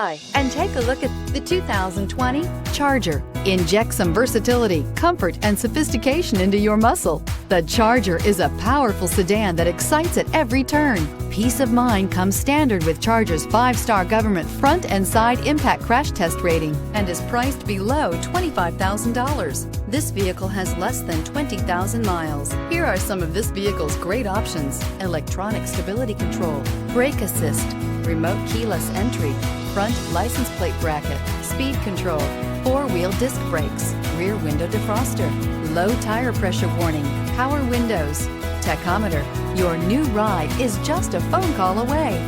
Hi, and take a look at the 2020 Charger. Inject some versatility, comfort, and sophistication into your muscle. The Charger is a powerful sedan that excites at every turn. Peace of mind comes standard with Charger's 5-star government front and side impact crash test rating and is priced below $25,000. This vehicle has less than 20,000 miles. Here are some of this vehicle's great options: electronic stability control, brake assist, remote keyless entry, front license plate bracket, speed control, 4-wheel disc brakes, rear window defroster, low tire pressure warning, power windows, tachometer. Your new ride is just a phone call away.